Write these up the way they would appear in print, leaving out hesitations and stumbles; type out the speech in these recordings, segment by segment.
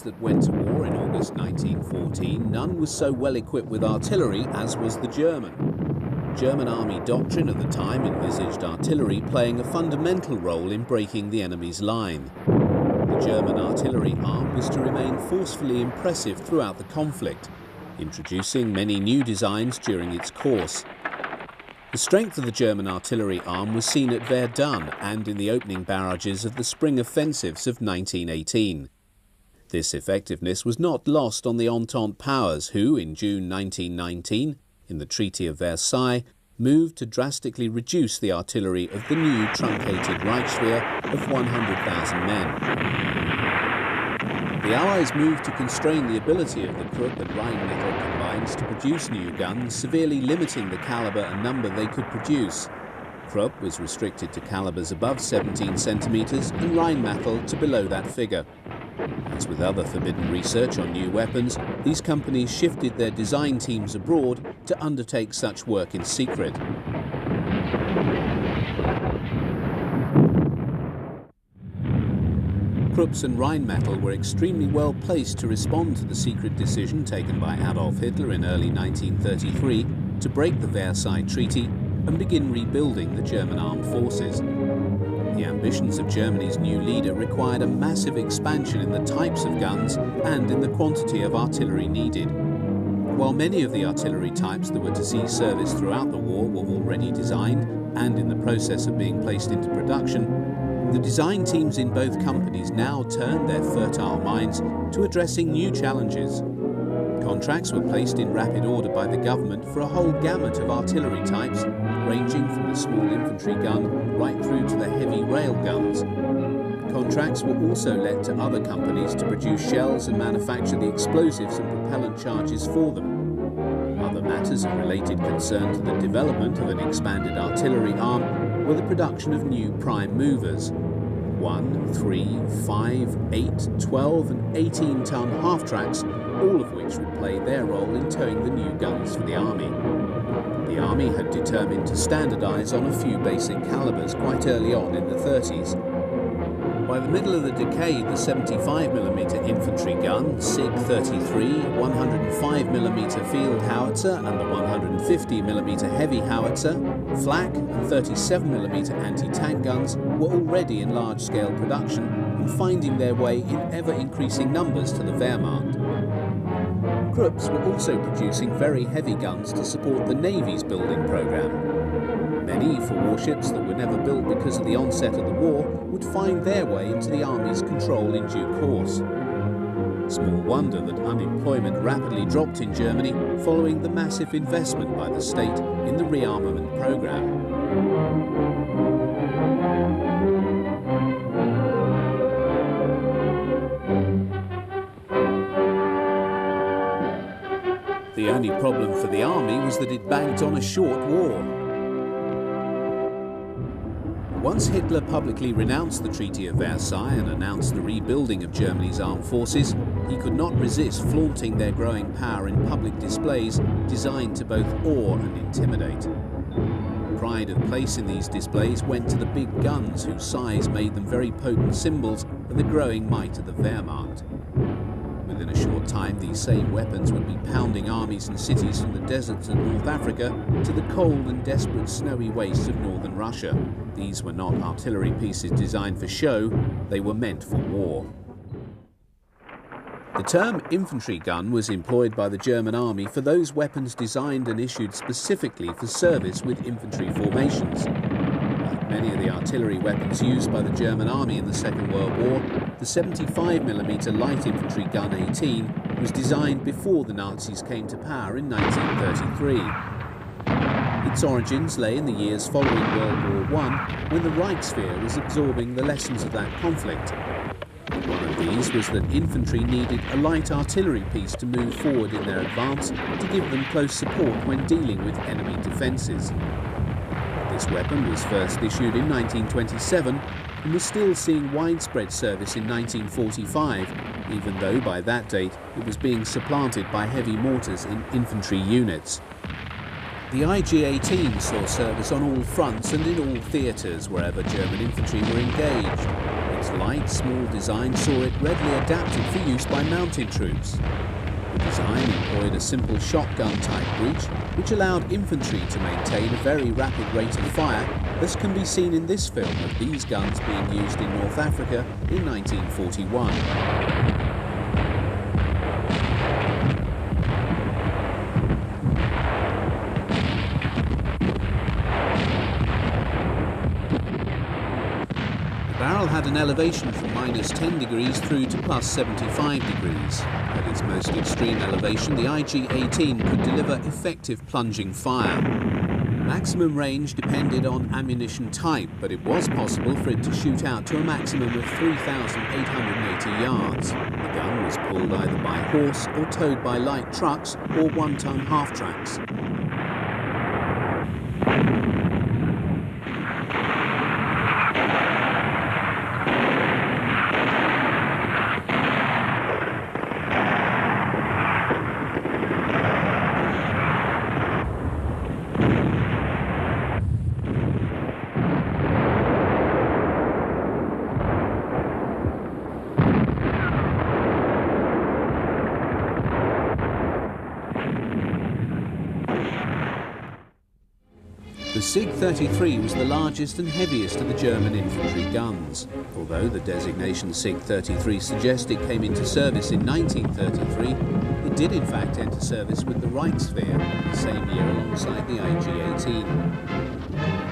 that went to war in August 1914, none was so well equipped with artillery as was the German. German army doctrine at the time envisaged artillery playing a fundamental role in breaking the enemy's line. The German artillery arm was to remain forcefully impressive throughout the conflict, introducing many new designs during its course. The strength of the German artillery arm was seen at Verdun and in the opening barrages of the spring offensives of 1918. This effectiveness was not lost on the Entente powers who, in June 1919, in the Treaty of Versailles, moved to drastically reduce the artillery of the new truncated Reichswehr of 100,000 men. The Allies moved to constrain the ability of the Krupp and Rheinmetall combines to produce new guns, severely limiting the calibre and number they could produce. Krupp was restricted to calibres above 17 centimetres and Rheinmetall to below that figure. As with other forbidden research on new weapons, these companies shifted their design teams abroad to undertake such work in secret. Krupps and Rheinmetall were extremely well placed to respond to the secret decision taken by Adolf Hitler in early 1933 to break the Versailles Treaty and begin rebuilding the German armed forces. The ambitions of Germany's new leader required a massive expansion in the types of guns and in the quantity of artillery needed. While many of the artillery types that were to see service throughout the war were already designed and in the process of being placed into production, the design teams in both companies now turned their fertile minds to addressing new challenges. Contracts were placed in rapid order by the government for a whole gamut of artillery types, ranging from the small infantry gun right through to the heavy rail guns. Contracts were also let to other companies to produce shells and manufacture the explosives and propellant charges for them. Other matters of related concern to the development of an expanded artillery arm were the production of new prime movers. 1, 3, 5, 8, 12 and 18-ton half-tracks, all of which would play their role in towing the new guns for the Army. The Army had determined to standardise on a few basic calibres quite early on in the 30s. By the middle of the decade, the 75mm infantry gun, SIG-33, 105mm field howitzer and the 150mm heavy howitzer, flak and 37mm anti-tank guns were already in large-scale production and finding their way in ever-increasing numbers to the Wehrmacht. Krupps were also producing very heavy guns to support the Navy's building programme. Many for warships that were never built because of the onset of the war would find their way into the Army's control in due course. Small wonder that unemployment rapidly dropped in Germany following the massive investment by the state in the rearmament programme. The only problem for the Army was that it banked on a short war. Once Hitler publicly renounced the Treaty of Versailles and announced the rebuilding of Germany's armed forces, he could not resist flaunting their growing power in public displays designed to both awe and intimidate. Pride of place in these displays went to the big guns whose size made them very potent symbols of the growing might of the Wehrmacht. Within a short time, these same weapons would be pounding armies and cities from the deserts of North Africa to the cold and desperate snowy wastes of northern Russia. These were not artillery pieces designed for show, they were meant for war. The term infantry gun was employed by the German army for those weapons designed and issued specifically for service with infantry formations. Like many of the artillery weapons used by the German army in the Second World War, the 75mm light infantry gun 18 was designed before the Nazis came to power in 1933. Its origins lay in the years following World War I, when the Reichswehr was absorbing the lessons of that conflict. One of these was that infantry needed a light artillery piece to move forward in their advance to give them close support when dealing with enemy defences. This weapon was first issued in 1927 and was still seeing widespread service in 1945, even though by that date it was being supplanted by heavy mortars in infantry units. The IG-18 saw service on all fronts and in all theatres wherever German infantry were engaged. Its light, small design saw it readily adapted for use by mounted troops. The design employed a simple shotgun-type breech, which allowed infantry to maintain a very rapid rate of fire, as can be seen in this film of these guns being used in North Africa in 1941. The barrel had an elevation from -10 degrees through to +75 degrees. At its most extreme elevation, the IG-18 could deliver effective plunging fire. Maximum range depended on ammunition type, but it was possible for it to shoot out to a maximum of 3,880 yards. The gun was pulled either by horse or towed by light trucks or one-ton half-tracks. The SIG-33 was the largest and heaviest of the German infantry guns. Although the designation SIG-33 suggests it came into service in 1933, it did in fact enter service with the Reichswehr the same year alongside the IG-18.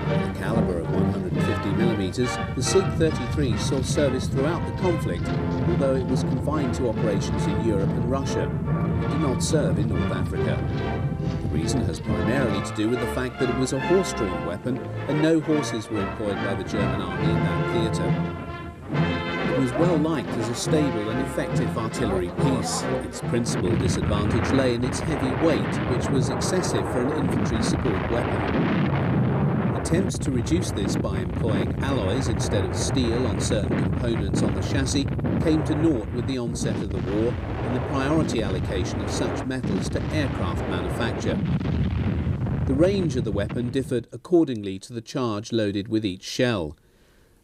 With a calibre of 150mm, the SIG-33 saw service throughout the conflict, although it was confined to operations in Europe and Russia. It did not serve in North Africa. The reason has primarily to do with the fact that it was a horse-drawn weapon and no horses were employed by the German army in that theatre. It was well liked as a stable and effective artillery piece. Its principal disadvantage lay in its heavy weight, which was excessive for an infantry support weapon. Attempts to reduce this by employing alloys instead of steel on certain components on the chassis came to naught with the onset of the war and the priority allocation of such metals to aircraft manufacture. The range of the weapon differed accordingly to the charge loaded with each shell.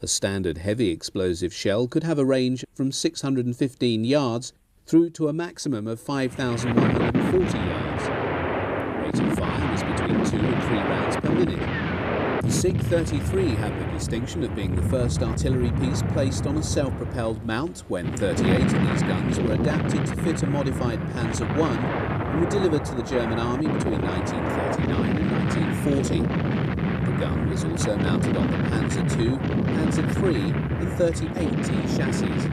A standard heavy explosive shell could have a range from 615 yards through to a maximum of 5,140 yards. The rate of fire was between 2 and 3 rounds per minute. The SIG-33 had the distinction of being the first artillery piece placed on a self-propelled mount when 38 of these guns were adapted to fit a modified Panzer I and were delivered to the German army between 1939 and 1940. The gun was also mounted on the Panzer II, Panzer III and 38T chassis.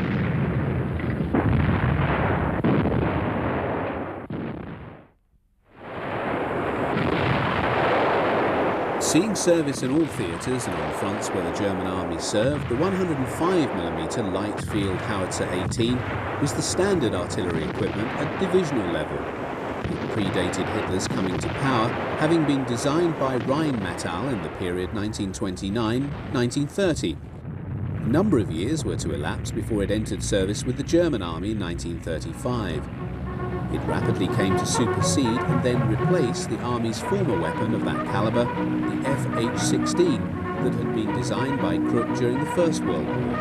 Seeing service in all theatres and on fronts where the German army served, the 105mm light field howitzer 18 was the standard artillery equipment at divisional level. It predated Hitler's coming to power, having been designed by Rheinmetall in the period 1929-1930. A number of years were to elapse before it entered service with the German army in 1935. It rapidly came to supersede and then replace the Army's former weapon of that calibre, the FH-16, that had been designed by Krupp during the First World War.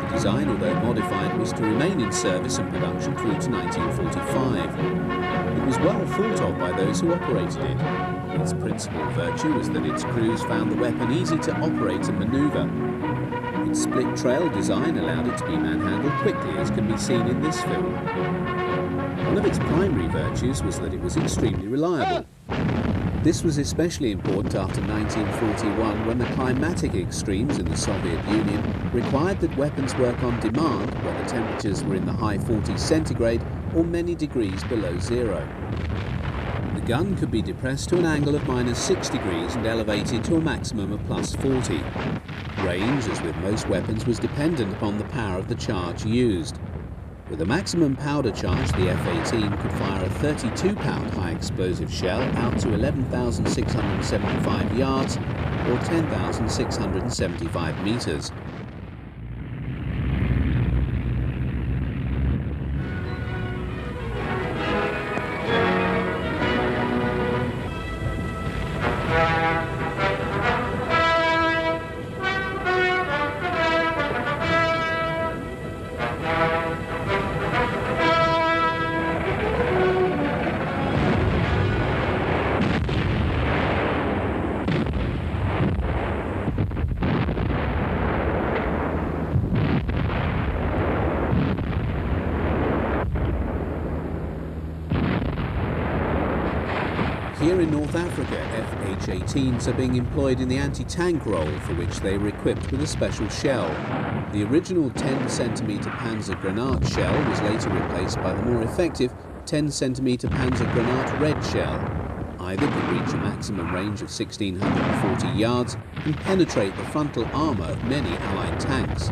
The design, although modified, was to remain in service and production through to 1945. It was well thought of by those who operated it. Its principal virtue was that its crews found the weapon easy to operate and manoeuvre. Its split-trail design allowed it to be manhandled quickly, as can be seen in this film. One of its primary virtues was that it was extremely reliable. This was especially important after 1941, when the climatic extremes in the Soviet Union required that weapons work on demand when the temperatures were in the high 40s centigrade or many degrees below zero. The gun could be depressed to an angle of -6 degrees and elevated to a maximum of +40. Range, as with most weapons, was dependent upon the power of the charge used. With a maximum powder charge, the F-18 could fire a 32-pound high explosive shell out to 11,675 yards or 10,675 metres. Here in North Africa, FH-18s are being employed in the anti-tank role, for which they were equipped with a special shell. The original 10cm Panzer Grenade shell was later replaced by the more effective 10cm Panzer Grenade red shell. Either could reach a maximum range of 1,640 yards and penetrate the frontal armour of many Allied tanks.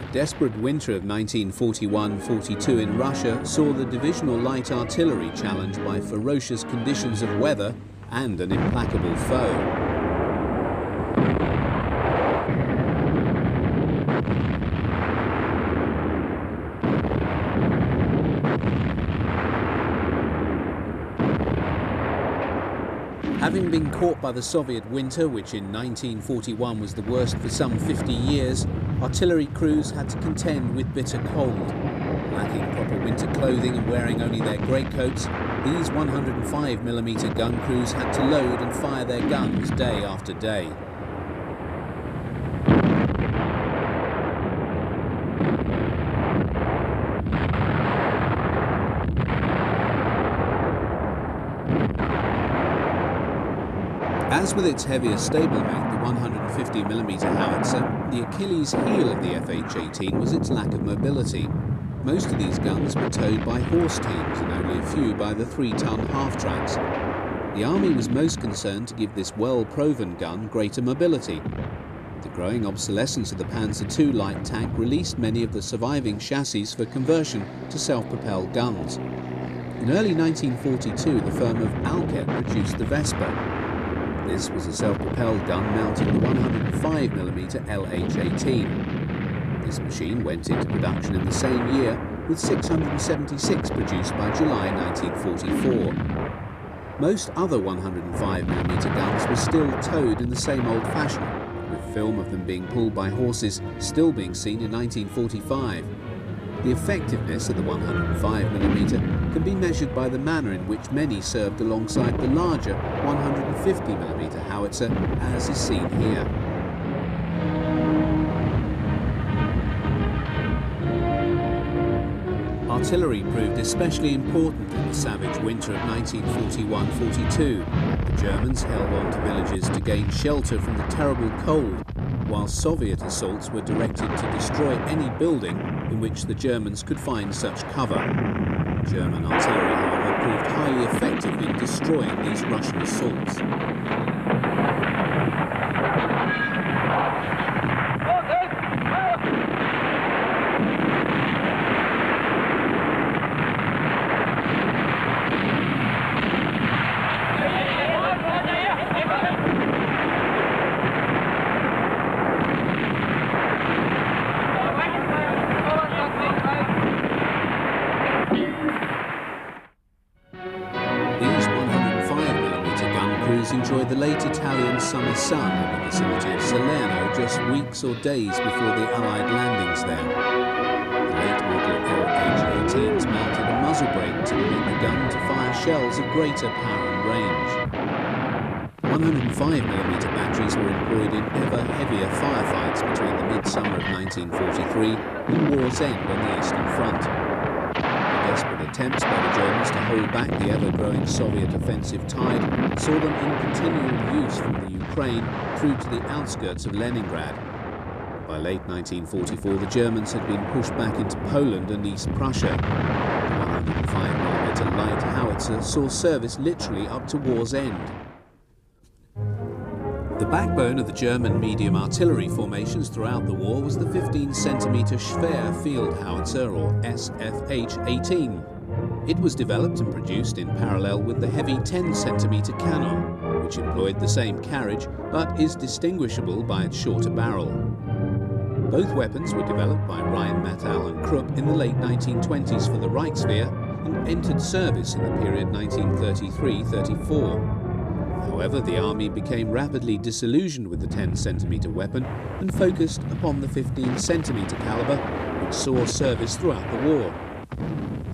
The desperate winter of 1941-42 in Russia saw the divisional light artillery challenged by ferocious conditions of weather and an implacable foe. Having been caught by the Soviet winter, which in 1941 was the worst for some 50 years, artillery crews had to contend with bitter cold. Lacking proper winter clothing and wearing only their greatcoats, these 105mm gun crews had to load and fire their guns day after day. As with its heavier stablemate, the 150mm howitzer, the Achilles heel of the FH-18 was its lack of mobility. Most of these guns were towed by horse teams and only a few by the 3-ton half-tracks. The Army was most concerned to give this well-proven gun greater mobility. The growing obsolescence of the Panzer II light tank released many of the surviving chassis for conversion to self-propelled guns. In early 1942, the firm of Alket produced the Vespa. This was a self-propelled gun mounting the 105mm LH-18. This machine went into production in the same year, with 676 produced by July 1944. Most other 105mm guns were still towed in the same old fashion, with film of them being pulled by horses still being seen in 1945. The effectiveness of the 105mm can be measured by the manner in which many served alongside the larger 150mm howitzer, as is seen here. Artillery proved especially important in the savage winter of 1941-42. The Germans held on to villages to gain shelter from the terrible cold, while Soviet assaults were directed to destroy any building in which the Germans could find such cover. German artillery, however, proved highly effective in destroying these Russian assaults. Enjoyed the late Italian summer sun in the vicinity of Salerno just weeks or days before the Allied landings there. The late model LH-18s mounted a muzzle brake to permit the gun to fire shells of greater power and range. 105mm batteries were employed in ever heavier firefights between the midsummer of 1943 and war's end on the Eastern Front. Desperate attempts by the Germans to hold back the ever-growing Soviet offensive tide saw them in continual use from the Ukraine through to the outskirts of Leningrad. By late 1944, the Germans had been pushed back into Poland and East Prussia. The 105mm light howitzer saw service literally up to war's end. The backbone of the German medium artillery formations throughout the war was the 15cm Schwer field howitzer, or SFH-18. It was developed and produced in parallel with the heavy 10-centimetre cannon, which employed the same carriage but is distinguishable by its shorter barrel. Both weapons were developed by Werhmacht and Krupp in the late 1920s for the Reichswehr and entered service in the period 1933-34. However, the army became rapidly disillusioned with the 10-centimetre weapon and focused upon the 15-centimetre calibre, which saw service throughout the war.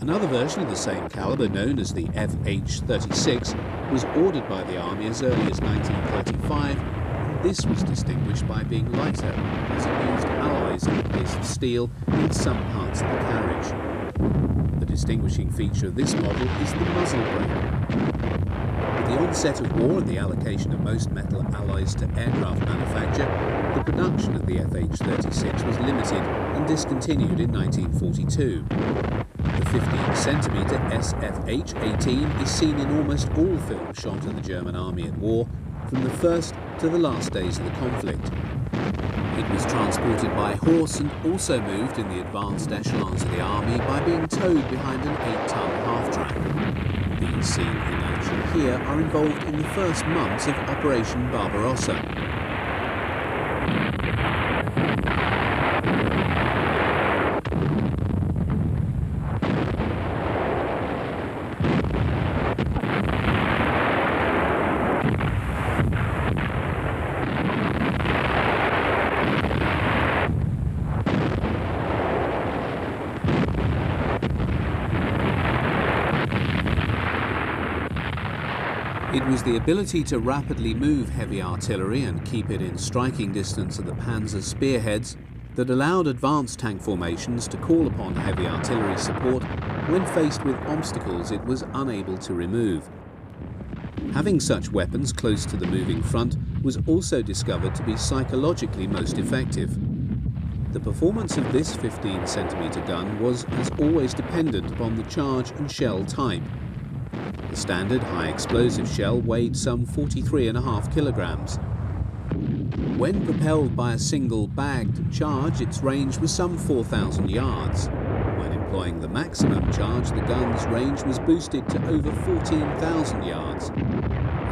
Another version of the same calibre, known as the FH-36, was ordered by the army as early as 1935, and this was distinguished by being lighter, as it used alloys in place of steel in some parts of the carriage. The distinguishing feature of this model is the muzzle brake. With the onset of war and the allocation of most metal alloys to aircraft manufacture, the production of the FH-36 was limited and discontinued in 1942. The 15-centimetre SFH-18 is seen in almost all films shot of the German army at war, from the first to the last days of the conflict. It was transported by horse and also moved in the advanced echelons of the army by being towed behind an 8-ton half-track. These seen in action here are involved in the first months of Operation Barbarossa. It was the ability to rapidly move heavy artillery and keep it in striking distance of the panzer spearheads that allowed advanced tank formations to call upon heavy artillery support when faced with obstacles it was unable to remove. Having such weapons close to the moving front was also discovered to be psychologically most effective. The performance of this 15-centimetre gun was, as always, dependent upon the charge and shell type. The standard high-explosive shell weighed some 43.5 kilograms. When propelled by a single bagged charge, its range was some 4,000 yards. When employing the maximum charge, the gun's range was boosted to over 14,000 yards.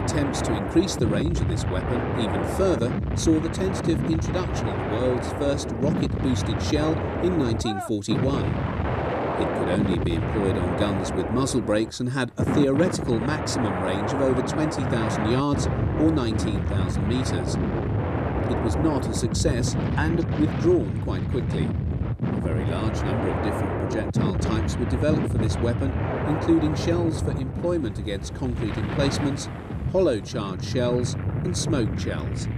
Attempts to increase the range of this weapon even further saw the tentative introduction of the world's first rocket-boosted shell in 1941. It could only be employed on guns with muzzle brakes and had a theoretical maximum range of over 20,000 yards or 19,000 metres. It was not a success and withdrawn quite quickly. A very large number of different projectile types were developed for this weapon, including shells for employment against concrete emplacements, hollow charge shells and smoked shells.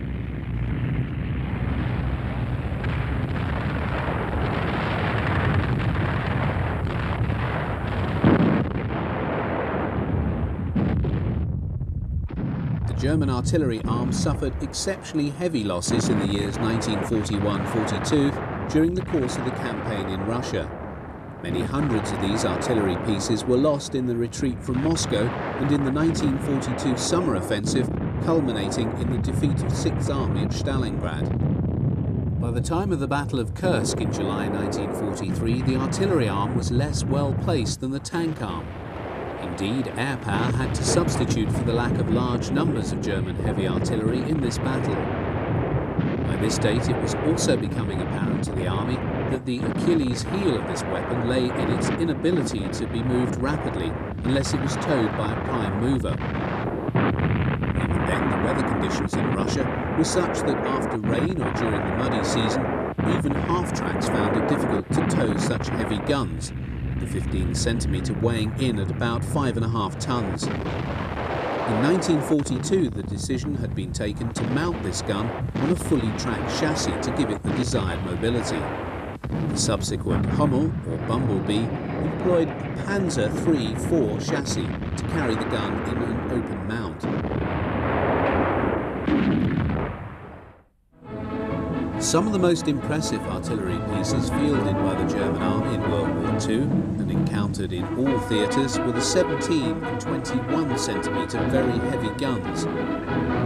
The German artillery arm suffered exceptionally heavy losses in the years 1941-42 during the course of the campaign in Russia. Many hundreds of these artillery pieces were lost in the retreat from Moscow and in the 1942 summer offensive, culminating in the defeat of 6th Army at Stalingrad. By the time of the Battle of Kursk in July 1943, the artillery arm was less well placed than the tank arm. Indeed, air power had to substitute for the lack of large numbers of German heavy artillery in this battle. By this date, it was also becoming apparent to the army that the Achilles heel of this weapon lay in its inability to be moved rapidly unless it was towed by a prime mover. Even then, the weather conditions in Russia were such that after rain or during the muddy season, even half-tracks found it difficult to tow such heavy guns, the 15-centimetre weighing in at about 5.5 tons. In 1942, the decision had been taken to mount this gun on a fully tracked chassis to give it the desired mobility. The subsequent Hummel, or Bumblebee, employed a Panzer III-4 chassis to carry the gun in an open mount. Some of the most impressive artillery pieces fielded by the German army in World War II and encountered in all theatres were the 17 and 21-centimetre very heavy guns.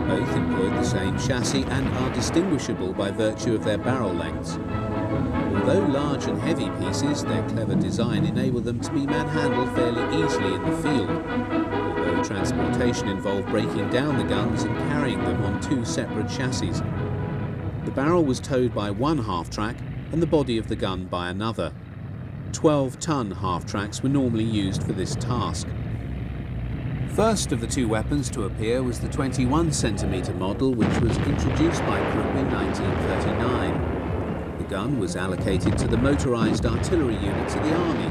Both employed the same chassis and are distinguishable by virtue of their barrel lengths. All Although large and heavy pieces, their clever design enabled them to be manhandled fairly easily in the field, although transportation involved breaking down the guns and carrying them on two separate chassis. The barrel was towed by one half-track and the body of the gun by another. 12-ton half-tracks were normally used for this task. First of the two weapons to appear was the 21-centimetre model, which was introduced by Krupp in 1939. The gun was allocated to the motorised artillery units of the army.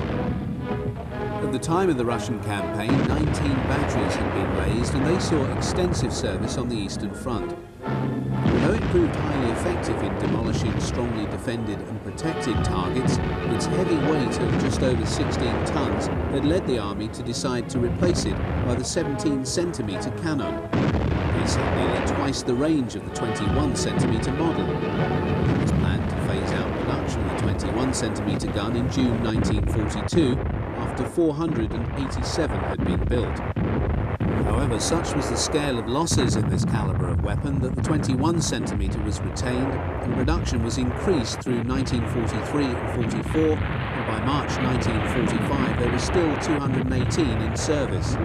At the time of the Russian campaign, 19 batteries had been raised and they saw extensive service on the Eastern Front. Although it proved highly effective in demolishing strongly defended and protected targets, its heavy weight of just over 16 tons had led the army to decide to replace it by the 17-centimetre cannon. This had nearly twice the range of the 21-centimetre model. It was planned to phase out production of the 21-centimetre gun in June 1942, after 487 had been built. However, such was the scale of losses in this calibre of weapon that the 21-centimetre was retained and production was increased through 1943 and 44, and by March 1945 there were still 218 in service.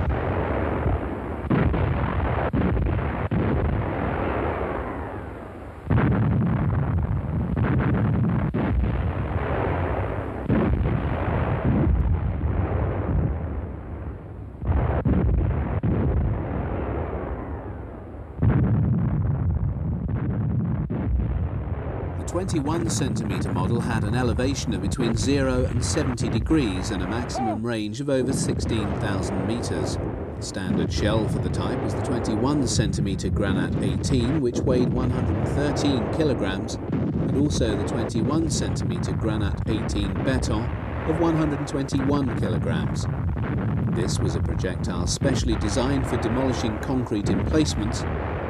The 21-centimetre model had an elevation of between 0 and 70 degrees and a maximum range of over 16,000 metres. The standard shell for the type was the 21-centimetre Granat 18, which weighed 113 kilograms, and also the 21-centimetre Granat 18 Beton of 121 kilograms. This was a projectile specially designed for demolishing concrete emplacements,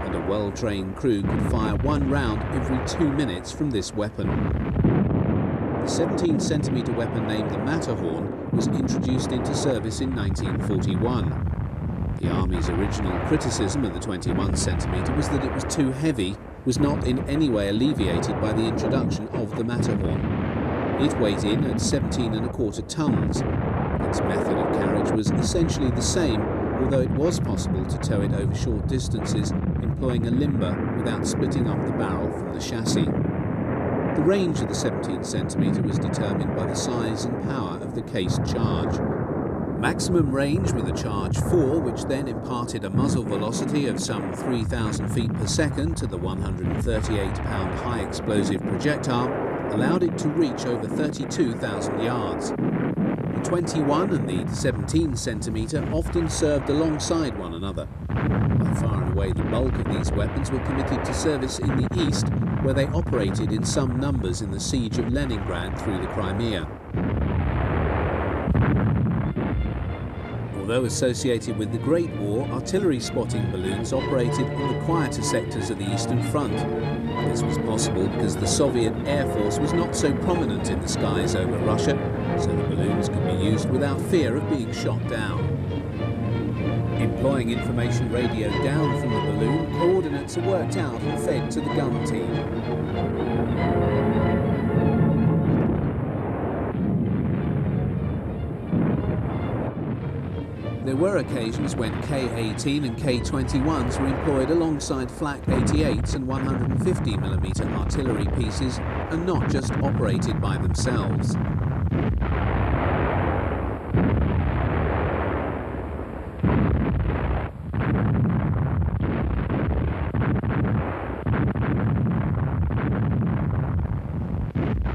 and a well-trained crew could fire one round every 2 minutes from this weapon. The 17-centimetre weapon named the Matterhorn was introduced into service in 1941. The Army's original criticism of the 21-centimetre was that it was too heavy, was not in any way alleviated by the introduction of the Matterhorn. It weighed in at 17¼ tons. Its method of carriage was essentially the same, although it was possible to tow it over short distances, employing a limber without splitting up the barrel from the chassis. The range of the 17-centimetre was determined by the size and power of the cased charge. Maximum range with a charge 4, which then imparted a muzzle velocity of some 3,000 feet per second to the 138-pound high explosive projectile, allowed it to reach over 32,000 yards. The 21 and the 17-centimetre often served alongside one another. By far and away the bulk of these weapons were committed to service in the east, where they operated in some numbers in the siege of Leningrad through the Crimea. Although associated with the Great War, artillery spotting balloons operated in the quieter sectors of the Eastern Front. This was possible because the Soviet Air Force was not so prominent in the skies over Russia, so the balloons could be used without fear of being shot down. Employing information radio down from the balloon, coordinates are worked out and fed to the gun team. There were occasions when K-18 and K-21s were employed alongside Flak 88s and 150mm artillery pieces and not just operated by themselves.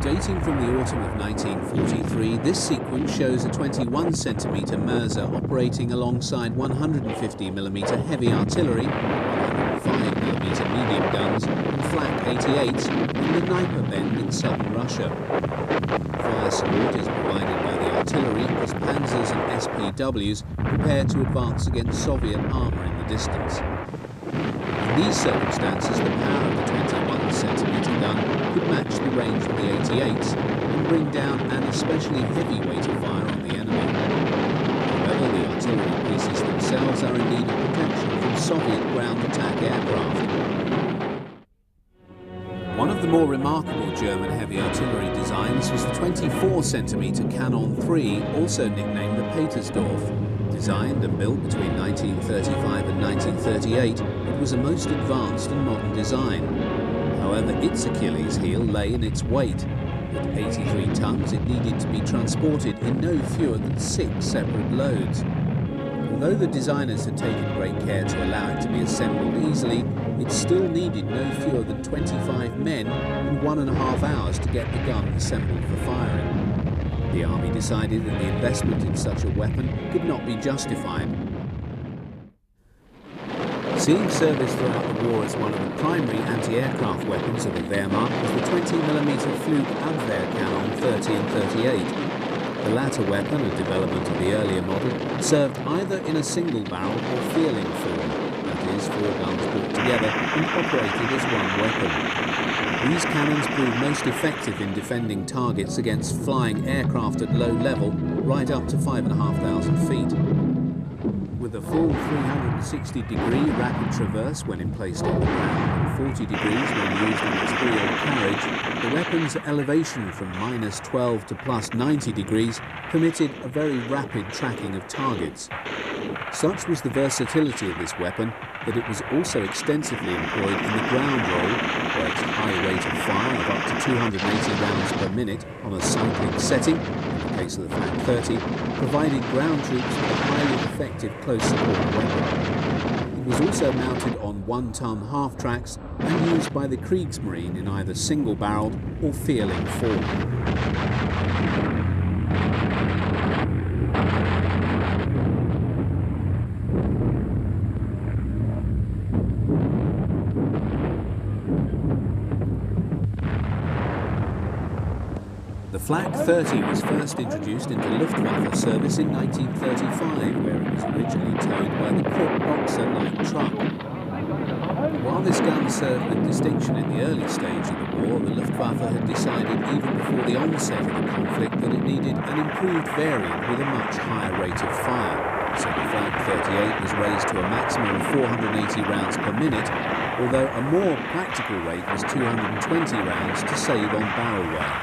Dating from the autumn of 1943, this sequence shows a 21-centimetre Mirza operating alongside 150mm heavy artillery, 105mm medium guns and Flak 88s in the Dnieper Bend in southern Russia. Fire support is provided by the artillery as Panzers and SPWs prepare to advance against Soviet armour in the distance. In these circumstances, the power of the 21-centimetre gun could match the range of the 88s and bring down an especially heavy weight of fire on the enemy. However, the artillery pieces themselves are in need of protection from Soviet ground attack aircraft. One of the more remarkable the German heavy artillery designs was the 24-centimetre Canon 3, also nicknamed the Petersdorf. Designed and built between 1935 and 1938, it was a most advanced and modern design. However, its Achilles heel lay in its weight. At 83 tons, it needed to be transported in no fewer than 6 separate loads. Although the designers had taken great care to allow it to be assembled easily, it still needed no fewer than 25 men and 1.5 hours to get the gun assembled for firing. The army decided that the investment in such a weapon could not be justified. Seeing service throughout the war as one of the primary anti-aircraft weapons of the Wehrmacht was the 20mm Flug Abwehr Canon 30 and 38. The latter weapon, a development of the earlier model, served either in a single barrel or feeling form, that is, 4 guns brought together and operated as one weapon. These cannons proved most effective in defending targets against flying aircraft at low level, right up to 5,500 feet. With a full 360-degree rapid traverse when placed on the ground and 40 degrees when used in its wheeled carriage, the weapon's elevation from -12 to +90 degrees permitted a very rapid tracking of targets. Such was the versatility of this weapon that it was also extensively employed in the ground role, where its high rate of fire of up to 280 rounds per minute on a cycling setting, in the case of the Flak 30, provided ground troops with a highly effective close support weapon. It was also mounted on 1-ton half-tracks and used by the Kriegsmarine in either single-barreled or feeling form. The Flak 30 was first introduced into Luftwaffe service in 1935, where it was originally towed by the Krupp Boxer light truck. While this gun served with distinction in the early stage of the war, the Luftwaffe had decided even before the onset of the conflict that it needed an improved variant with a much higher rate of fire. So the Flak 38 was raised to a maximum of 480 rounds per minute, although a more practical rate was 220 rounds to save on barrel wear.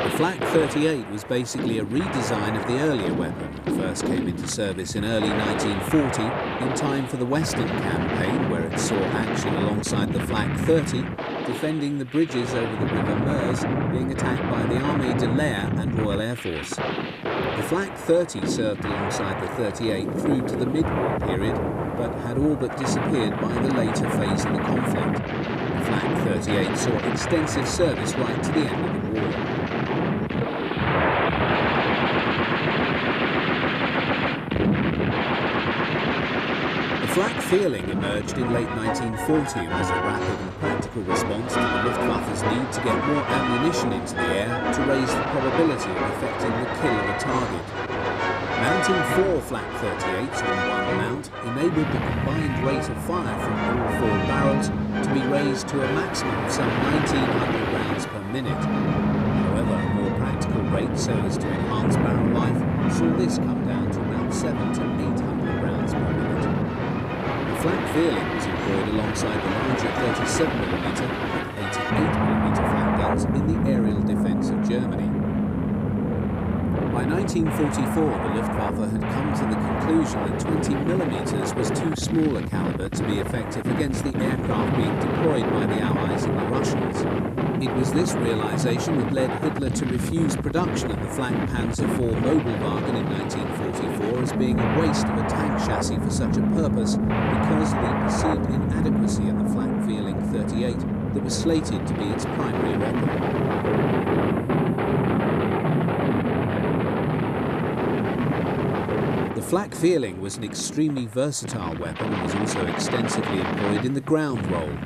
The Flak 38 was basically a redesign of the earlier weapon and first came into service in early 1940 in time for the Western Campaign, where it saw action alongside the Flak 30, defending the bridges over the River Meuse being attacked by the Armée de l'Air and Royal Air Force. The Flak 30 served alongside the 38 through to the mid-war period, but had all but disappeared by the later phase of the conflict. The Flak 38 saw extensive service right to the end of the war. The Flak feeling emerged in late 1940 and was a rapid and practical response to the Luftwaffe's need to get more ammunition into the air to raise the probability of effecting the kill of a target. Mounting 4 Flak 38s on one mount enabled the combined rate of fire from all 4 barrels to be raised to a maximum of some 1,900 rounds per minute. However, a more practical rate so as to enhance barrel life saw this come down to around 700 to 800 rounds per minute. The Flak feeling was employed alongside the larger 37mm and 88mm flak guns in the aerial defence of Germany. By 1944, the Luftwaffe had come to the conclusion that 20mm was too small a calibre to be effective against the aircraft being deployed by the Allies and the Russians. It was this realisation that led Hitler to refuse production of the Flak Panzer IV Mobilwagen in 1944 as being a waste of a tank chassis for such a purpose because of the perceived inadequacy of the Flak feeling 38 that was slated to be its primary weapon. The Flak feeling was an extremely versatile weapon and was also extensively employed in the ground role.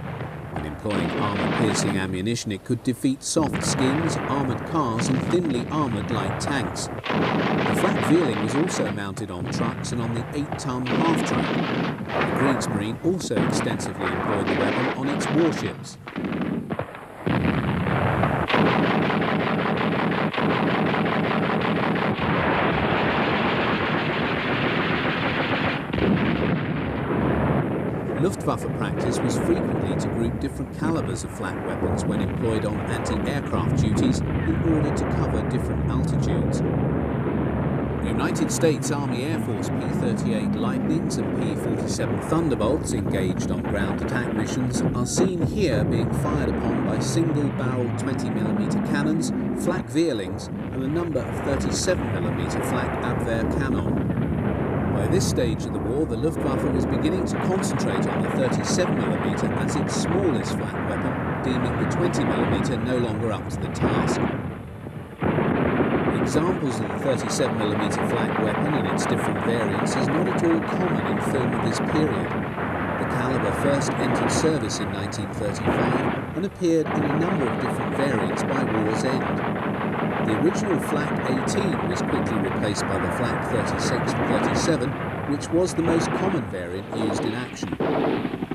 When employing armor-piercing ammunition, it could defeat soft skins, armoured cars and thinly armoured light tanks. The flak Vierling was also mounted on trucks and on the 8-ton half-track. The Kriegsmarine also extensively employed the weapon on its warships. Luftwaffe practice was frequently to group different calibers of flak weapons when employed on anti-aircraft duties in order to cover different altitudes. United States Army Air Force P-38 Lightnings and P-47 Thunderbolts engaged on ground attack missions are seen here being fired upon by single-barreled 20mm cannons, flak Vierlings and a number of 37mm flak Abwehr cannon. By this stage of the war, the Luftwaffe was beginning to concentrate on the 37mm as its smallest flak weapon, deeming the 20mm no longer up to the task. Examples of the 37mm flak weapon and its different variants is not at all common in film of this period. The caliber first entered service in 1935 and appeared in a number of different variants by war's end. The original flak 18 was quickly replaced by the flak 36 and 37, which was the most common variant used in action.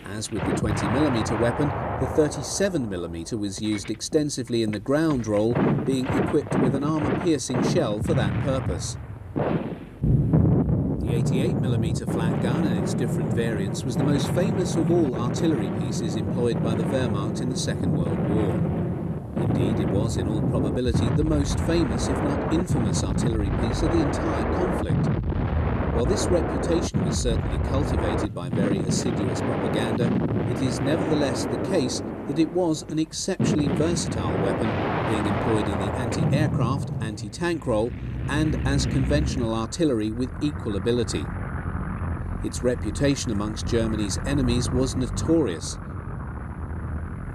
As with the 20mm weapon, the 37mm was used extensively in the ground role, being equipped with an armour-piercing shell for that purpose. The 88mm flak gun and its different variants was the most famous of all artillery pieces employed by the Wehrmacht in the Second World War. Indeed, it was, in all probability, the most famous, if not infamous, artillery piece of the entire conflict. While this reputation was certainly cultivated by very assiduous propaganda, it is nevertheless the case that it was an exceptionally versatile weapon, being employed in the anti-aircraft, anti-tank role, and as conventional artillery with equal ability. Its reputation amongst Germany's enemies was notorious.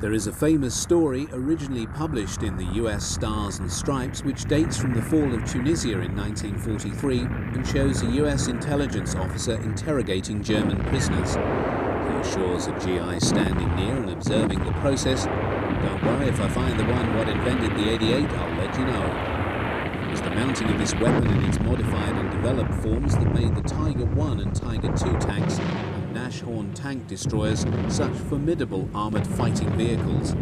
There is a famous story originally published in the US Stars and Stripes which dates from the fall of Tunisia in 1943 and shows a US intelligence officer interrogating German prisoners. He assures a GI standing near and observing the process, "Don't worry, if I find the one what invented the 88, I'll let you know." It was the mounting of this weapon in its modified and developed forms that made the Tiger I and Tiger II tanks Nashorn tank destroyers such formidable armoured fighting vehicles.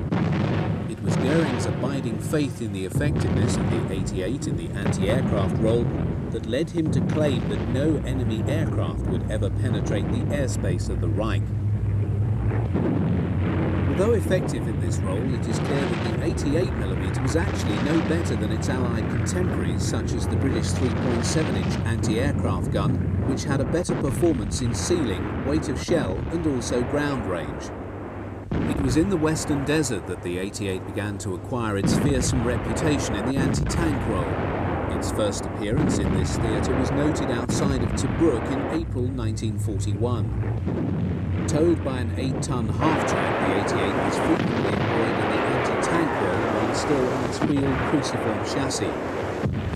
It was Goering's abiding faith in the effectiveness of the 88 in the anti-aircraft role that led him to claim that no enemy aircraft would ever penetrate the airspace of the Reich. Although effective in this role, it is clear that the 88mm was actually no better than its Allied contemporaries, such as the British 3.7-inch anti-aircraft gun, which had a better performance in ceiling, weight of shell and also ground range. It was in the Western Desert that the 88 began to acquire its fearsome reputation in the anti-tank role. Its first appearance in this theatre was noted outside of Tobruk in April 1941. Towed by an 8-ton half-track, the 88 was frequently employed in the anti-tank role while still on its wheeled cruciform chassis.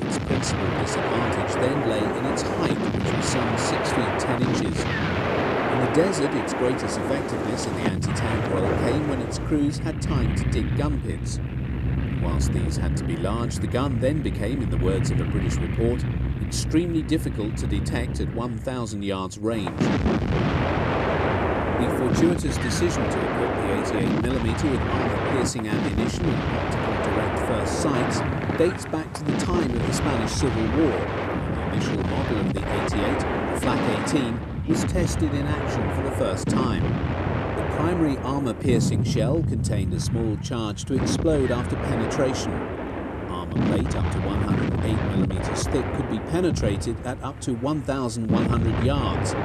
Its principal disadvantage then lay in its height, which was some 6 feet 10 inches. In the desert, its greatest effectiveness in the anti-tank role came when its crews had time to dig gun pits. Whilst these had to be large, the gun then became, in the words of a British report, extremely difficult to detect at 1,000 yards range. The fortuitous decision to equip the 88mm with armor-piercing ammunition and optical direct first sights dates back to the time of the Spanish Civil War, when the initial model of the 88, the Flak 18, was tested in action for the first time. The primary armor-piercing shell contained a small charge to explode after penetration. Armor plate up to 108mm thick could be penetrated at up to 1,100 yards.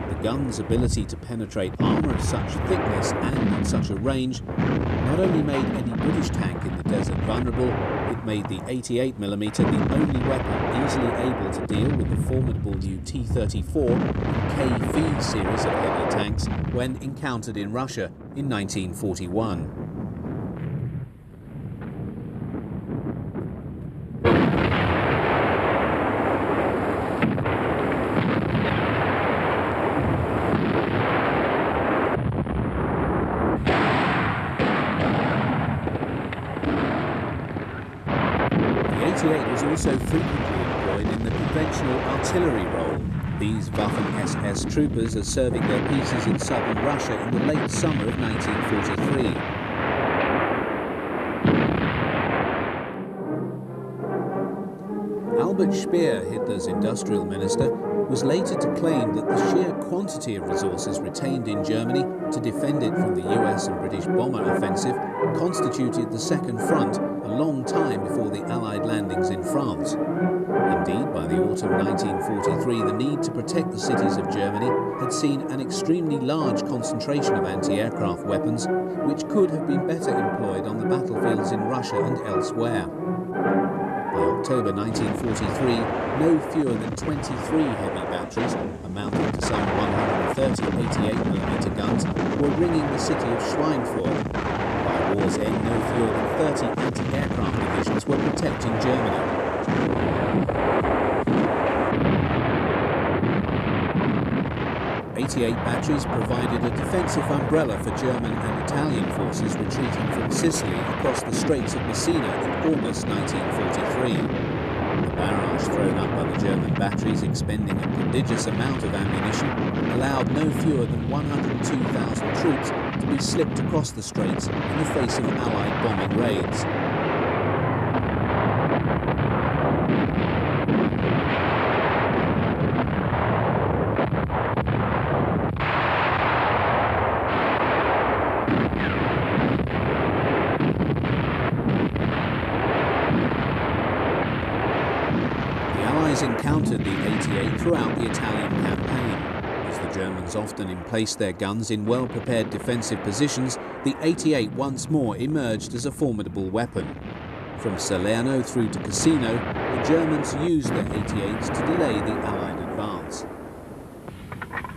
The gun's ability to penetrate armour of such thickness and at such a range not only made any British tank in the desert vulnerable, it made the 88mm the only weapon easily able to deal with the formidable new T-34 and KV series of heavy tanks when encountered in Russia in 1941. 88 was also frequently employed in the conventional artillery role. These Waffen-SS troopers are serving their pieces in southern Russia in the late summer of 1943. Albert Speer, Hitler's industrial minister, was later to claim that the sheer quantity of resources retained in Germany to defend it from the US and British bomber offensive constituted the Second Front a long time before the Allied landings in France. Indeed, by the autumn 1943, the need to protect the cities of Germany had seen an extremely large concentration of anti-aircraft weapons, which could have been better employed on the battlefields in Russia and elsewhere. By October 1943, no fewer than 23 heavy batteries, amounting to some 130 88mm guns, were ringing the city of Schweinfurt. By war's end, no fewer than 30 anti-aircraft divisions were protecting Germany. 88 batteries provided a defensive umbrella for German and Italian forces retreating from Sicily across the Straits of Messina in August 1943. The barrage thrown up by the German batteries, expending a prodigious amount of ammunition, allowed no fewer than 102,000 troops to be slipped across the straits in the face of Allied bombing raids. Encountered the 88 throughout the Italian campaign. As the Germans often emplaced their guns in well-prepared defensive positions, the 88 once more emerged as a formidable weapon. From Salerno through to Cassino, the Germans used their 88s to delay the Allied advance.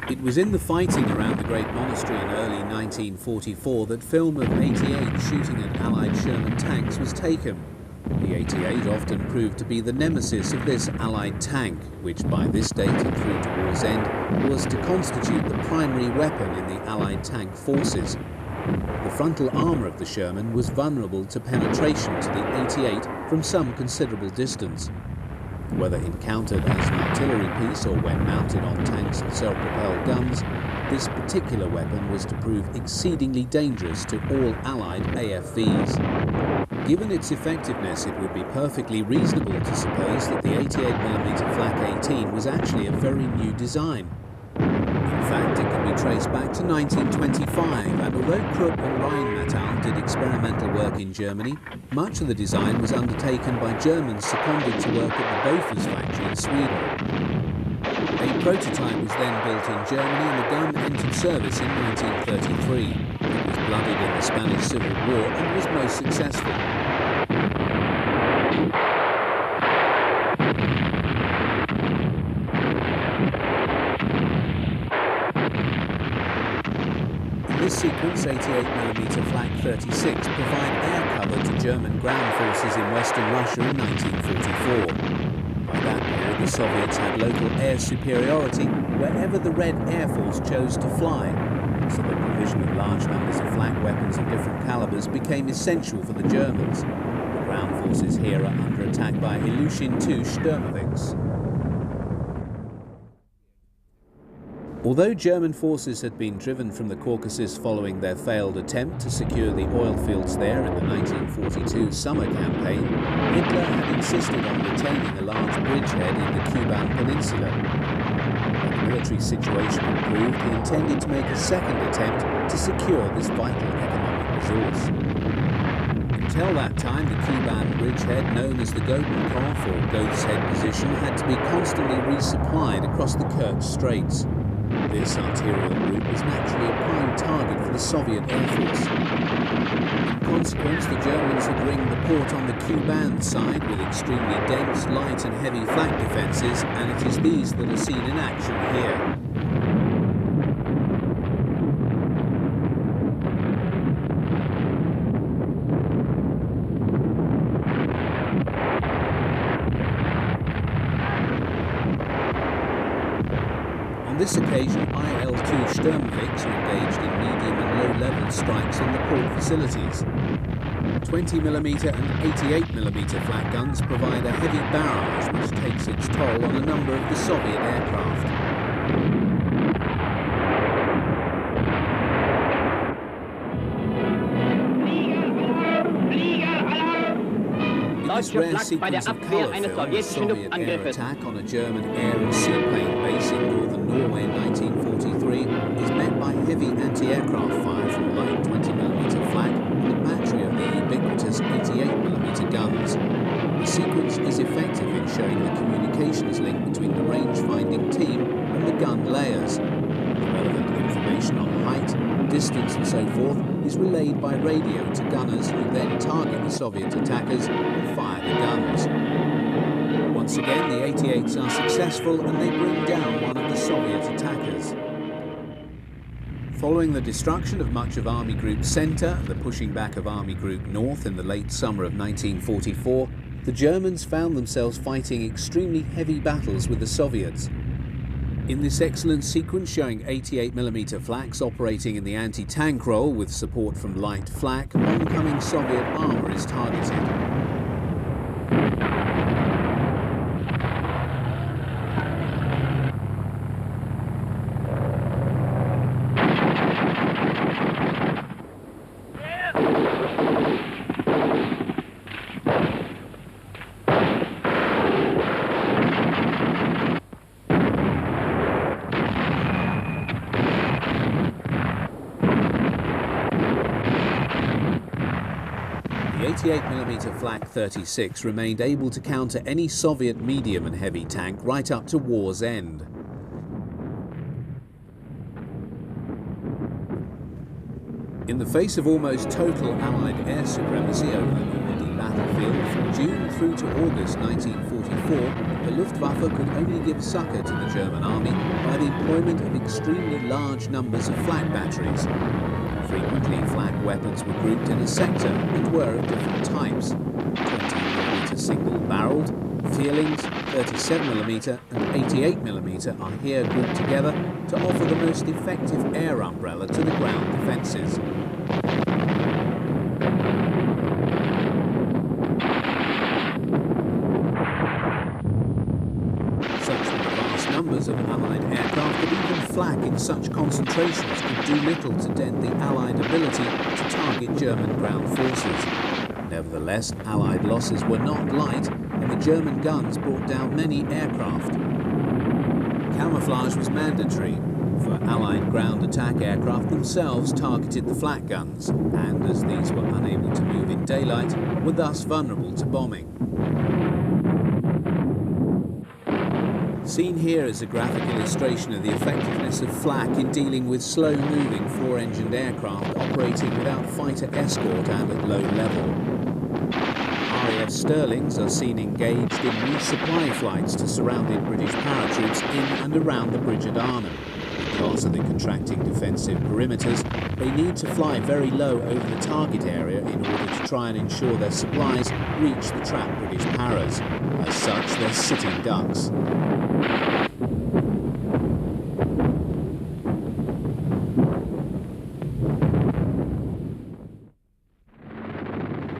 It was in the fighting around the Great Monastery in early 1944 that film of 88 shooting at Allied Sherman tanks was taken. The 88 often proved to be the nemesis of this Allied tank, which by this date and through to war's end was to constitute the primary weapon in the Allied tank forces. The frontal armour of the Sherman was vulnerable to penetration to the 88 from some considerable distance. Whether encountered as an artillery piece or when mounted on tanks and self-propelled guns, this particular weapon was to prove exceedingly dangerous to all Allied AFVs. Given its effectiveness, it would be perfectly reasonable to suppose that the 88mm Flak 18 was actually a very new design. In fact, it can be traced back to 1925, and although Krupp and Rheinmetall did experimental work in Germany, much of the design was undertaken by Germans seconded to work at the Bofors factory in Sweden. A prototype was then built in Germany and the gun entered service in 1933. It was blooded in the Spanish Civil War and was most successful. In this sequence, 88mm Flak 36 provide air cover to German ground forces in western Russia in 1944. By that period, the Soviets had local air superiority wherever the Red Air Force chose to fly, so the provision of large numbers of flak weapons of different calibers became essential for the Germans. The ground forces here are under attack by Ilyushin II Sturmovix. Although German forces had been driven from the Caucasus following their failed attempt to secure the oil fields there in the 1942 summer campaign, Hitler had insisted on retaining a large bridgehead in the Kuban Peninsula. When the military situation improved, he intended to make a second attempt to secure this vital economic resource. Until that time, the Kuban bridgehead, known as the Gotenkopf or Goat's Head position, had to be constantly resupplied across the Kerch Straits. This arterial route was naturally a prime target for the Soviet Air Force. In consequence, the Germans would ring the port on the Kuban side with extremely dense, light and heavy flak defences, and it is these that are seen in action here. On this occasion, IL-2 Sturmovix are engaged in medium and low-level strikes on the port facilities. 20mm and 88mm flak guns provide a heavy barrage which takes its toll on a number of the Soviet aircraft. In this rare sequence of colour film, a Soviet air attack on a German air and seaplane base in northern Norway in 1943 is met by heavy anti-aircraft fire from light 20mm flak and a battery of the ubiquitous 88mm guns. The sequence is effective in showing the communications link between the range-finding team and the gun layers. The relevant information on height, distance and so forth is relayed by radio to gunners who then target the Soviet attackers and fire the guns. Once again, the 88s are successful and they bring down one of the Soviet attackers. Following the destruction of much of Army Group Centre and the pushing back of Army Group North in the late summer of 1944, the Germans found themselves fighting extremely heavy battles with the Soviets. In this excellent sequence showing 88mm flaks operating in the anti-tank role with support from light flak, oncoming Soviet armour is targeted. The 88mm flak 36 remained able to counter any Soviet medium and heavy tank right up to war's end. In the face of almost total Allied air supremacy over the Normandy battlefield, from June through to August 1944, the Luftwaffe could only give succour to the German army by the employment of extremely large numbers of flak batteries. Frequently, flak weapons were grouped in a sector and were of different types. 20mm single-barrelled, Feelings, 37mm and 88mm are here grouped together to offer the most effective air umbrella to the ground defences. Such were the vast numbers of Allied aircraft that even flak in such concentrations could do little to dent the Allied ability to target German ground forces. Nevertheless, Allied losses were not light, and the German guns brought down many aircraft. Camouflage was mandatory, for Allied ground attack aircraft themselves targeted the flak guns, and as these were unable to move in daylight, were thus vulnerable to bombing. Seen here is a graphic illustration of the effectiveness of flak in dealing with slow-moving four-engined aircraft operating without fighter escort and at low level. RAF Sterlings are seen engaged in resupply flights to surrounded British paratroops in and around the bridge at Arnhem. Because of the contracting defensive perimeters, they need to fly very low over the target area in order to try and ensure their supplies reach the trapped British paras. As such, they're sitting ducks.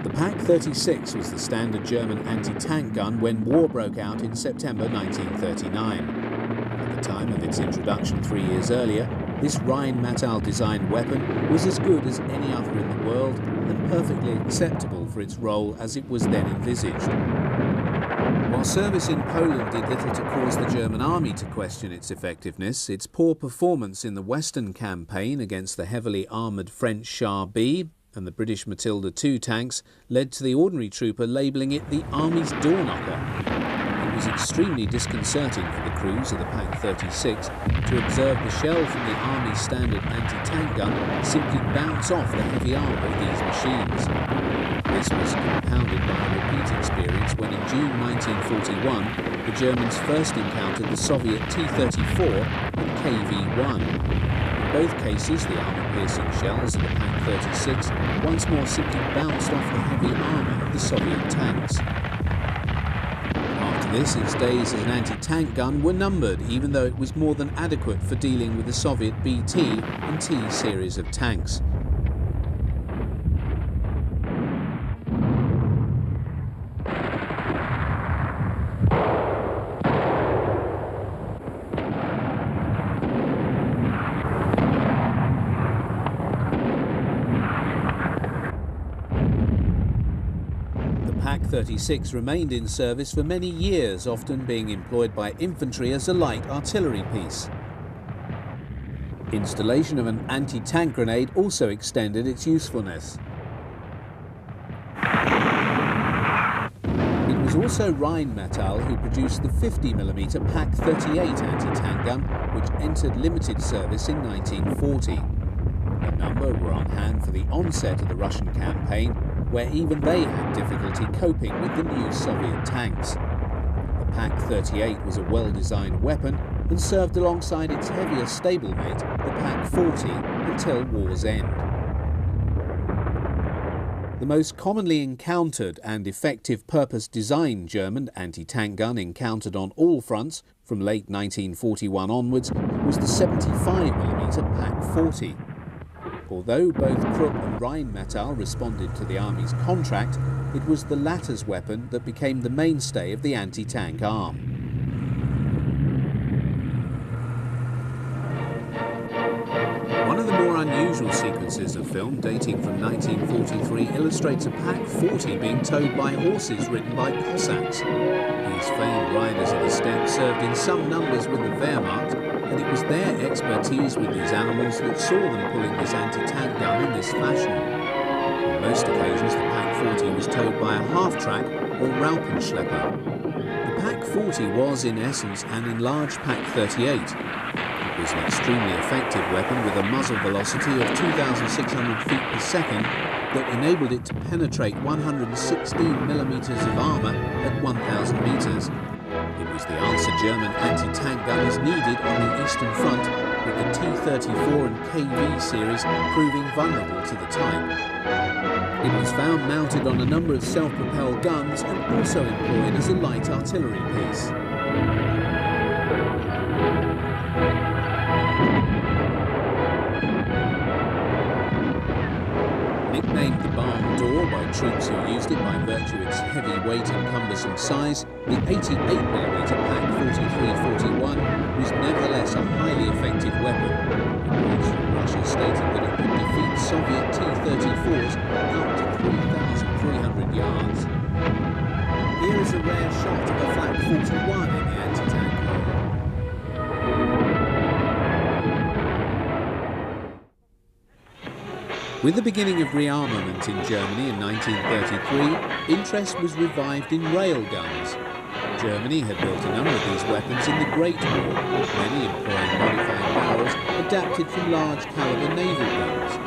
The Pak-36 was the standard German anti-tank gun when war broke out in September 1939. At the time of its introduction 3 years earlier, this Rheinmetall-designed weapon was as good as any other in the world and perfectly acceptable for its role as it was then envisaged. While service in Poland did little to cause the German army to question its effectiveness, its poor performance in the Western campaign against the heavily armoured French Char B and the British Matilda II tanks led to the ordinary trooper labelling it the Army's door knocker. It was extremely disconcerting for the crews of the Pak-36 to observe the shell from the Army's standard anti-tank gun simply bounce off the heavy armour of these machines. This was compounded by a repeat experience when in June 1941 the Germans first encountered the Soviet T-34 and KV-1. In both cases, the armour-piercing shells of the Pak-36 once more simply bounced off the heavy armour of the Soviet tanks. After this, its days as an anti-tank gun were numbered, even though it was more than adequate for dealing with the Soviet BT and T series of tanks. Pak 36 remained in service for many years, often being employed by infantry as a light artillery piece. Installation of an anti-tank grenade also extended its usefulness. It was also Rheinmetall who produced the 50mm Pak 38 anti-tank gun, which entered limited service in 1940. A number were on hand for the onset of the Russian campaign, where even they had difficulty coping with the new Soviet tanks. The Pak 38 was a well-designed weapon and served alongside its heavier stablemate, the Pak 40, until war's end. The most commonly encountered and effective purpose-designed German anti-tank gun encountered on all fronts from late 1941 onwards was the 75mm Pak 40. Although both Krupp and Rheinmetall responded to the Army's contract, it was the latter's weapon that became the mainstay of the anti-tank arm. One of the more unusual sequences of film, dating from 1943, illustrates a Pak 40 being towed by horses ridden by Cossacks. These famed riders of the steppe served in some numbers with the Wehrmacht, and it was their expertise with these animals that saw them pulling this anti-tank gun in this fashion. On most occasions, the Pak 40 was towed by a half-track or Raupenschlepper. The Pak 40 was, in essence, an enlarged Pak 38. It was an extremely effective weapon with a muzzle velocity of 2,600 feet per second that enabled it to penetrate 116mm of armour at 1,000 metres. It was the answer German anti-tank gunners needed on the Eastern Front, with the T-34 and KV series proving vulnerable to the type. It was found mounted on a number of self-propelled guns and also employed as a light artillery piece. Nicknamed the barn door by troops who used it by virtue of its heavy weight and cumbersome size, the 88mm Pak 43-41 was nevertheless a highly effective weapon. Reports from Russia stated that it could defeat Soviet T-34s out to 3,300 yards. Here is a rare shot of a Flak 41 in the anti-tank role. With the beginning of rearmament in Germany in 1933, interest was revived in railguns. Germany had built a number of these weapons in the Great War, many employing modified barrels adapted from large caliber naval guns.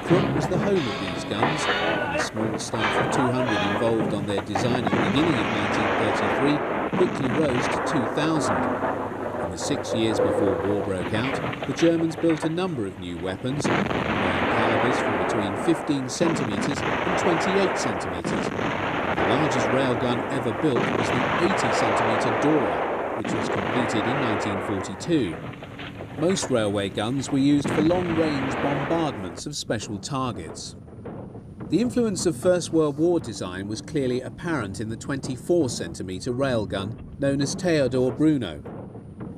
Krupp was the home of these guns, and a small staff of 200 involved on their design at the beginning of 1933 quickly rose to 2,000. In the 6 years before war broke out, the Germans built a number of new weapons, calibers from between 15 centimetres and 28 centimetres. The largest railgun ever built was the 80cm Dora, which was completed in 1942. Most railway guns were used for long-range bombardments of special targets. The influence of First World War design was clearly apparent in the 24cm railgun known as Theodor Bruno.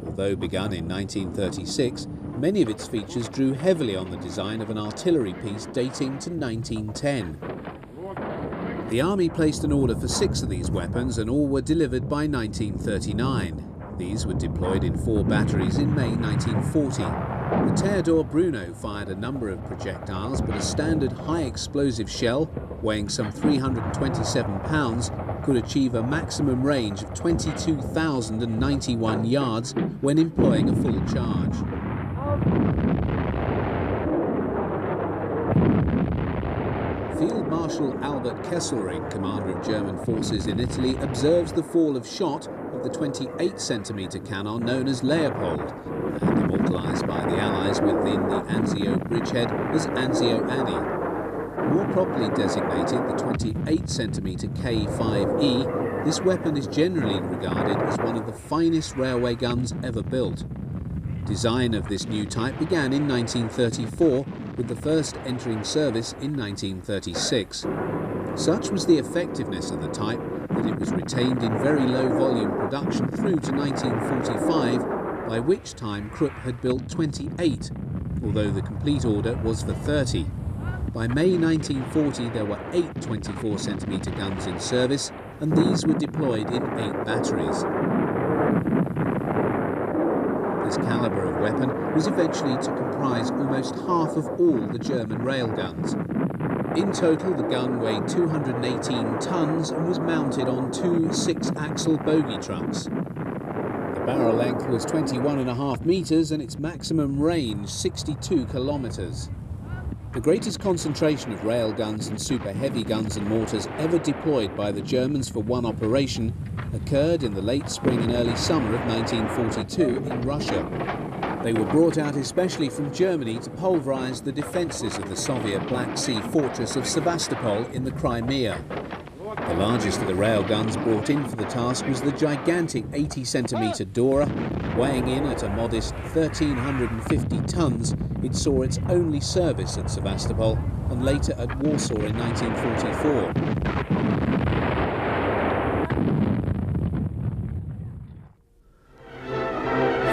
Although begun in 1936, many of its features drew heavily on the design of an artillery piece dating to 1910. The Army placed an order for 6 of these weapons, and all were delivered by 1939. These were deployed in 4 batteries in May 1940. The Theodor Bruno fired a number of projectiles, but a standard high-explosive shell, weighing some 327 pounds, could achieve a maximum range of 22,091 yards when employing a full charge. Field Marshal Albert Kesselring, commander of German forces in Italy, observes the fall of shot of the 28cm cannon known as Leopold, and immortalised by the Allies within the Anzio bridgehead as Anzio Annie. More properly designated the 28cm K5E, this weapon is generally regarded as one of the finest railway guns ever built. Design of this new type began in 1934, with the first entering service in 1936. Such was the effectiveness of the type that it was retained in very low volume production through to 1945, by which time Krupp had built 28, although the complete order was for 30. By May 1940 there were 8 24cm guns in service, and these were deployed in 8 batteries. This calibre of weapon was eventually to comprise almost half of all the German railguns. In total, the gun weighed 218 tons and was mounted on 2 6-axle bogie trucks. The barrel length was 21.5 metres and its maximum range 62 kilometres. The greatest concentration of railguns and super heavy guns and mortars ever deployed by the Germans for one operation occurred in the late spring and early summer of 1942 in Russia. They were brought out especially from Germany to pulverise the defences of the Soviet Black Sea fortress of Sevastopol in the Crimea. The largest of the railguns brought in for the task was the gigantic 80cm Dora. Weighing in at a modest 1,350 tons, it saw its only service at Sevastopol and later at Warsaw in 1944.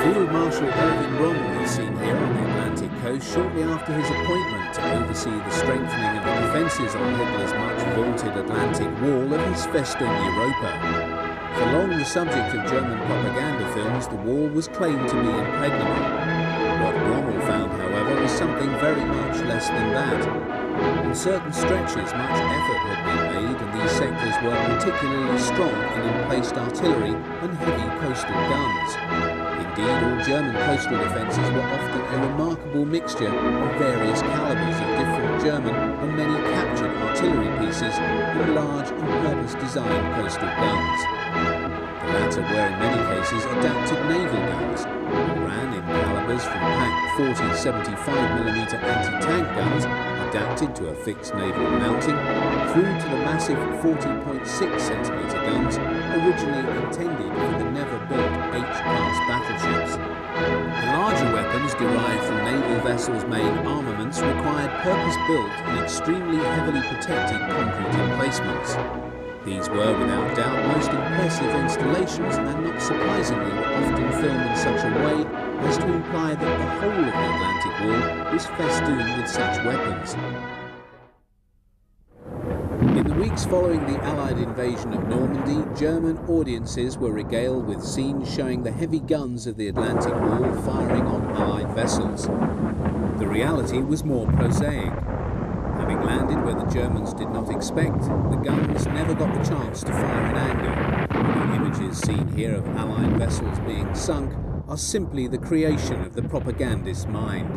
Field Marshal Erwin Rommel is seen here on the Atlantic coast shortly after his appointment to oversee the strengthening of the defences on Hitler's much-vaunted Atlantic Wall of his Festung Europa. For long the subject of German propaganda films, the wall was claimed to be impregnable. What Rommel found, however, was something very much less than that. On certain stretches, much effort had been made, and these sectors were particularly strong in emplaced artillery and heavy coastal guns. Indeed, all German coastal defences were often a remarkable mixture of various calibres of different German and many captured artillery pieces and large and purpose-designed coastal guns. The latter were in many cases adapted naval guns and ran in calibres from packed 40-75mm anti-tank guns adapted to a fixed naval mounting through to the massive 40.6cm guns originally intended for the never-built H-class battleships. The larger weapons derived from naval vessels' main armaments required purpose-built and extremely heavily protected concrete emplacements. These were without doubt most impressive installations and not surprisingly were often filmed in such a way as to imply that the whole of the Atlantic Wall was festooned with such weapons. In the weeks following the Allied invasion of Normandy, German audiences were regaled with scenes showing the heavy guns of the Atlantic Wall firing on Allied vessels. The reality was more prosaic. Having landed where the Germans did not expect, the guns never got the chance to fire in anger. The images seen here of Allied vessels being sunk are simply the creation of the propagandist's mind.